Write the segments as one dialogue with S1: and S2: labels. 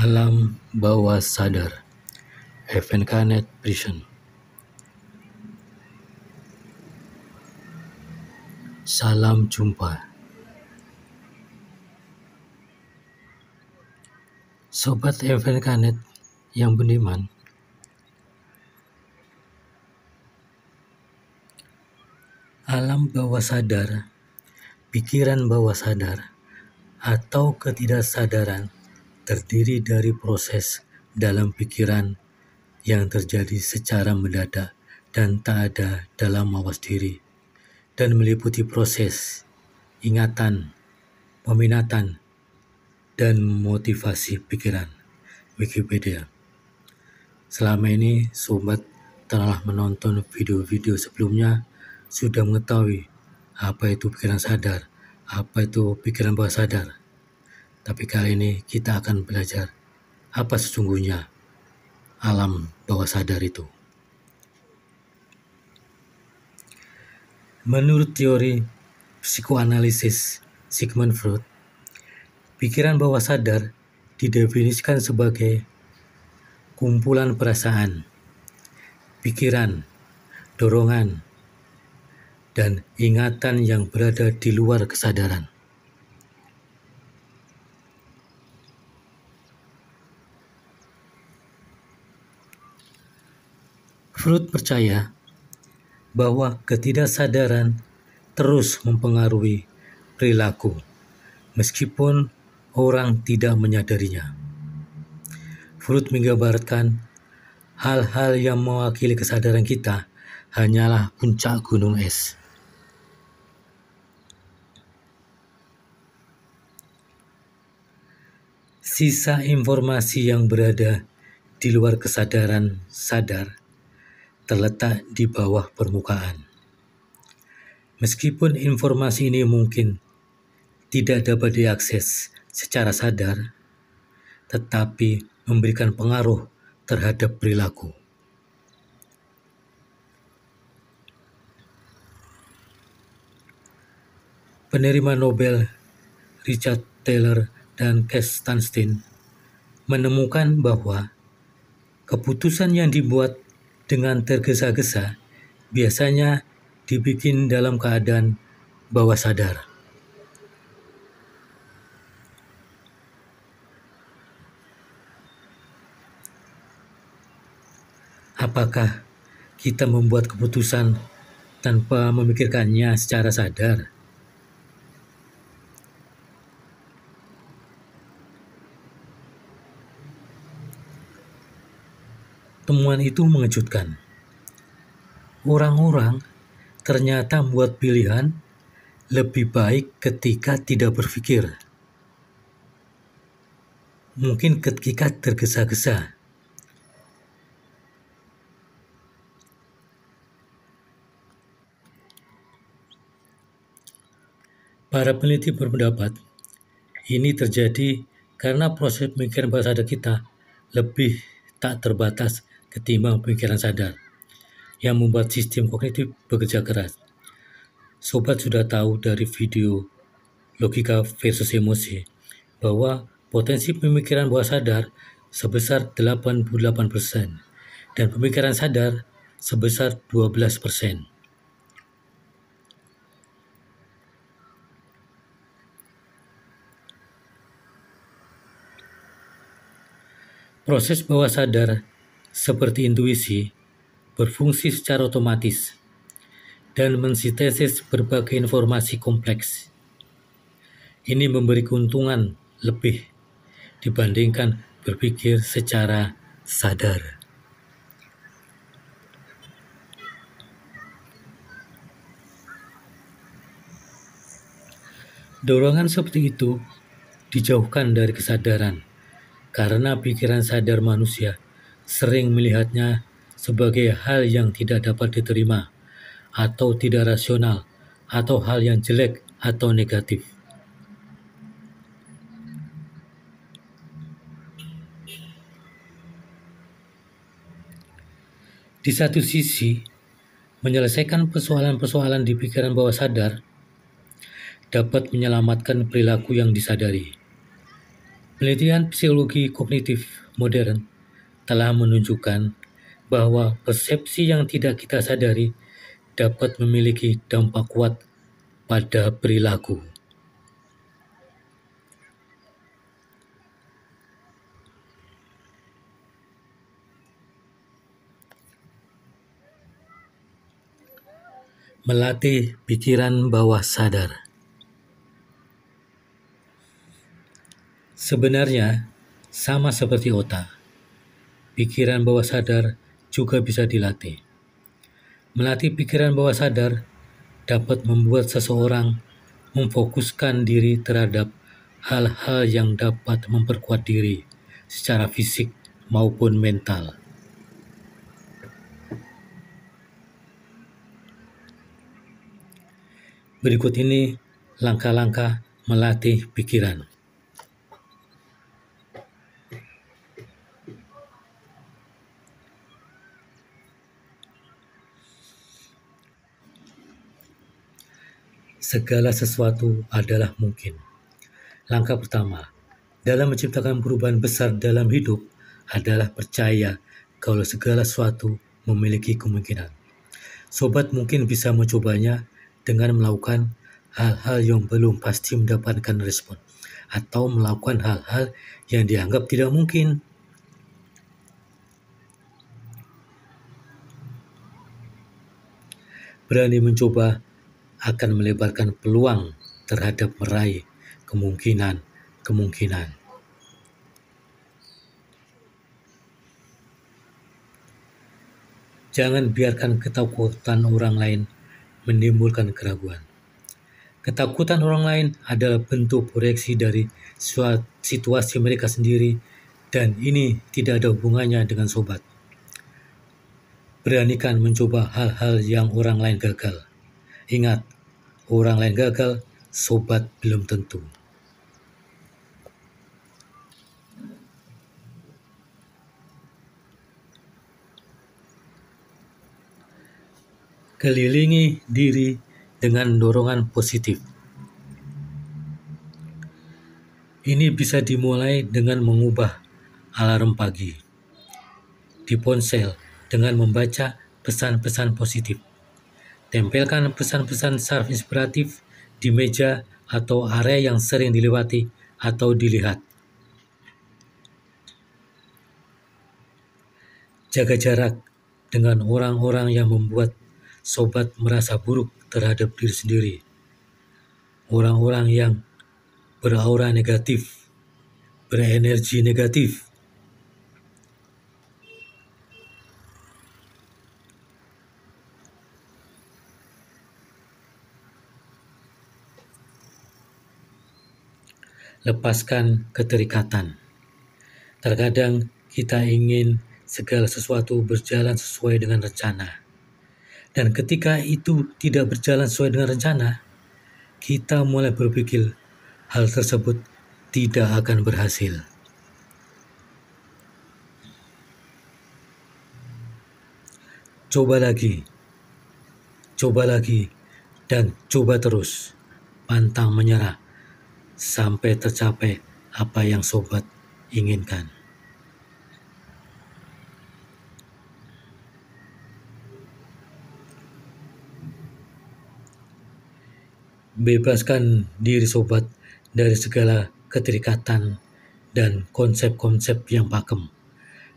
S1: Alam bawah sadar, Evenkanet Prison. Salam jumpa. Sobat Evenkanet yang budiman, alam bawah sadar, pikiran bawah sadar, atau ketidaksadaran terdiri dari proses dalam pikiran yang terjadi secara mendadak dan tak ada dalam mawas diri, dan meliputi proses ingatan, peminatan, dan motivasi pikiran. Wikipedia. Selama ini, sobat telah menonton video-video sebelumnya sudah mengetahui apa itu pikiran sadar, apa itu pikiran bawah sadar. Tapi kali ini kita akan belajar apa sesungguhnya alam bawah sadar itu. Menurut teori psikoanalisis Sigmund Freud, pikiran bawah sadar didefinisikan sebagai kumpulan perasaan, pikiran, dorongan, dan ingatan yang berada di luar kesadaran. Freud percaya bahwa ketidaksadaran terus mempengaruhi perilaku, meskipun orang tidak menyadarinya. Freud menggambarkan hal-hal yang mewakili kesadaran kita hanyalah puncak gunung es. Sisa informasi yang berada di luar kesadaran sadar terletak di bawah permukaan. Meskipun informasi ini mungkin tidak dapat diakses secara sadar, tetapi memberikan pengaruh terhadap perilaku. Penerima Nobel Richard Thaler dan Cass Sunstein menemukan bahwa keputusan yang dibuat dengan tergesa-gesa biasanya dibikin dalam keadaan bawah sadar. Apakah kita membuat keputusan tanpa memikirkannya secara sadar? Temuan itu mengejutkan. Orang-orang ternyata membuat pilihan lebih baik ketika tidak berpikir. Mungkin ketika tergesa-gesa. Para peneliti berpendapat, ini terjadi karena proses pemikiran bawah sadar kita lebih tak terbatas ketimbang pemikiran sadar, yang membuat sistem kognitif bekerja keras. Sobat sudah tahu dari video logika versus emosi bahwa potensi pemikiran bawah sadar sebesar 88% dan pemikiran sadar sebesar 12%. Proses bawah sadar seperti intuisi berfungsi secara otomatis dan mensintesis berbagai informasi kompleks. Ini memberi keuntungan lebih dibandingkan berpikir secara sadar. Dorongan seperti itu dijauhkan dari kesadaran karena pikiran sadar manusia sering melihatnya sebagai hal yang tidak dapat diterima atau tidak rasional atau hal yang jelek atau negatif. Di satu sisi, menyelesaikan persoalan-persoalan di pikiran bawah sadar dapat menyelamatkan perilaku yang disadari. Penelitian psikologi kognitif modern telah menunjukkan bahwa persepsi yang tidak kita sadari dapat memiliki dampak kuat pada perilaku. Melatih pikiran bawah sadar. Sebenarnya, sama seperti otak, pikiran bawah sadar juga bisa dilatih. Melatih pikiran bawah sadar dapat membuat seseorang memfokuskan diri terhadap hal-hal yang dapat memperkuat diri secara fisik maupun mental. Berikut ini langkah-langkah melatih pikiran. Segala sesuatu adalah mungkin. Langkah pertama, dalam menciptakan perubahan besar dalam hidup adalah percaya kalau segala sesuatu memiliki kemungkinan. Sobat mungkin bisa mencobanya dengan melakukan hal-hal yang belum pasti mendapatkan respon atau melakukan hal-hal yang dianggap tidak mungkin. Berani mencoba akan melebarkan peluang terhadap meraih kemungkinan. Jangan biarkan ketakutan orang lain menimbulkan keraguan. Ketakutan orang lain adalah bentuk proyeksi dari situasi mereka sendiri dan ini tidak ada hubungannya dengan sobat. Beranikan mencoba hal-hal yang orang lain gagal. Ingat, orang lain gagal, sobat belum tentu. Kelilingi diri dengan dorongan positif. Ini bisa dimulai dengan mengubah alarm pagi di ponsel dengan membaca pesan-pesan positif. Tempelkan pesan-pesan saraf inspiratif di meja atau area yang sering dilewati atau dilihat. Jaga jarak dengan orang-orang yang membuat sobat merasa buruk terhadap diri sendiri. Orang-orang yang beraura negatif, berenergi negatif. Lepaskan keterikatan. Terkadang kita ingin segala sesuatu berjalan sesuai dengan rencana. Dan ketika itu tidak berjalan sesuai dengan rencana, kita mulai berpikir hal tersebut tidak akan berhasil. Coba lagi, dan coba terus. Pantang menyerah sampai tercapai apa yang sobat inginkan. Bebaskan diri sobat dari segala keterikatan dan konsep-konsep yang pakem.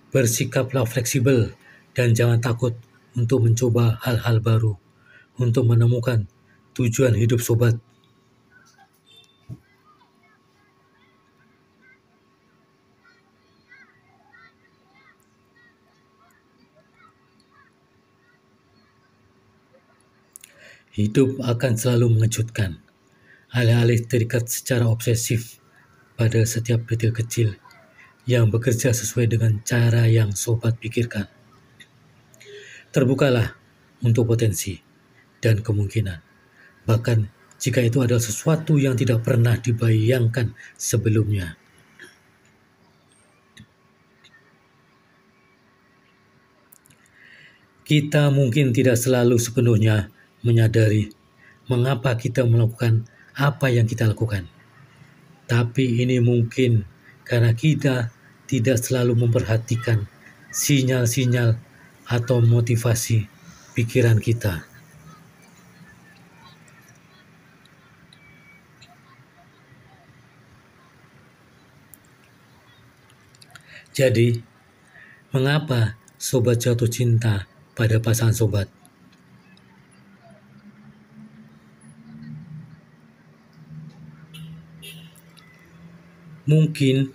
S1: Bersikaplah fleksibel dan jangan takut untuk mencoba hal-hal baru, untuk menemukan tujuan hidup sobat. Hidup akan selalu mengejutkan. Alih-alih terikat secara obsesif pada setiap detail kecil yang bekerja sesuai dengan cara yang sobat pikirkan. Terbukalah untuk potensi dan kemungkinan. Bahkan jika itu adalah sesuatu yang tidak pernah dibayangkan sebelumnya. Kita mungkin tidak selalu sepenuhnya menyadari mengapa kita melakukan apa yang kita lakukan. Tapi ini mungkin karena kita tidak selalu memperhatikan sinyal-sinyal atau motivasi pikiran kita. Jadi, mengapa sobat jatuh cinta pada pasangan sobat? Mungkin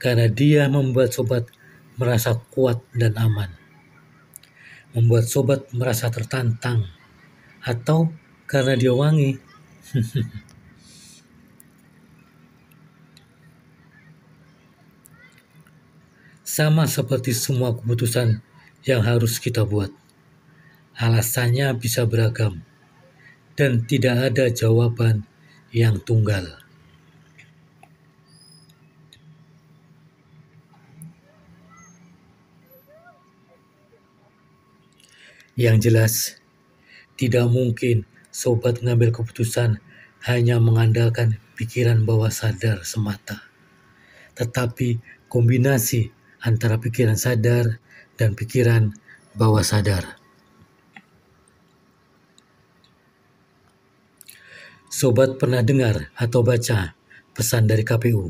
S1: karena dia membuat sobat merasa kuat dan aman, membuat sobat merasa tertantang, atau karena dia wangi. Sama seperti semua keputusan yang harus kita buat. Alasannya bisa beragam, dan tidak ada jawaban yang tunggal. Yang jelas, tidak mungkin sobat mengambil keputusan hanya mengandalkan pikiran bawah sadar semata, tetapi kombinasi antara pikiran sadar dan pikiran bawah sadar. Sobat pernah dengar atau baca pesan dari KPU?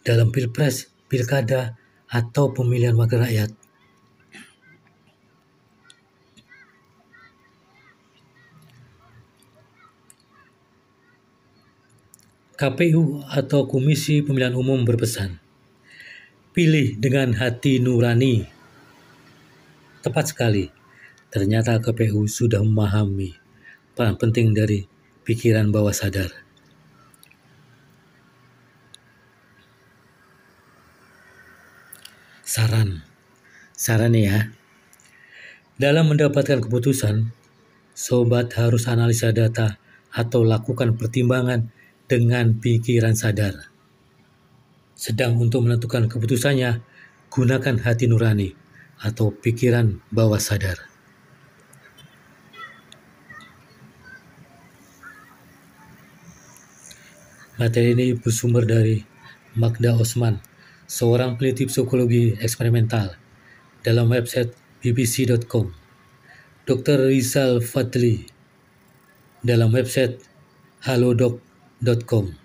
S1: Dalam Pilpres, Pilkada, atau pemilihan wakil rakyat, KPU atau Komisi Pemilihan Umum berpesan, pilih dengan hati nurani. Tepat sekali, ternyata KPU sudah memahami peran penting dari pikiran bawah sadar. Saran ya. Dalam mendapatkan keputusan, sobat harus analisa data atau lakukan pertimbangan dengan pikiran sadar. Sedang untuk menentukan keputusannya, gunakan hati nurani atau pikiran bawah sadar. Materi ini bersumber dari Magda Osman, seorang peneliti psikologi eksperimental, dalam website bbc.com. Dr. Rizal Fadli, dalam website halodoc.com.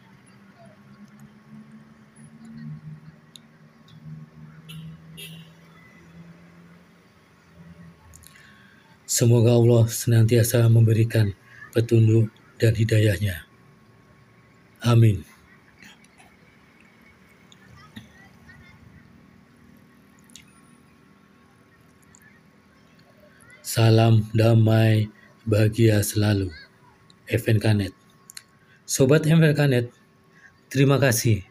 S1: Semoga Allah senantiasa memberikan petunjuk dan hidayahnya. Amin. Salam damai, bahagia selalu. FNKNet. Sobat FNKNet, terima kasih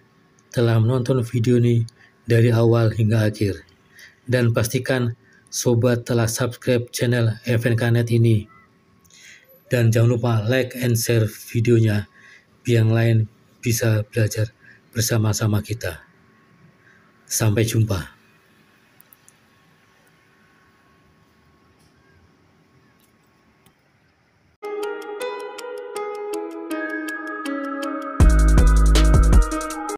S1: telah menonton video ini dari awal hingga akhir. Dan pastikan sobat telah subscribe channel FNKNet ini. Dan jangan lupa like and share videonya biar yang lain bisa belajar bersama-sama kita. Sampai jumpa.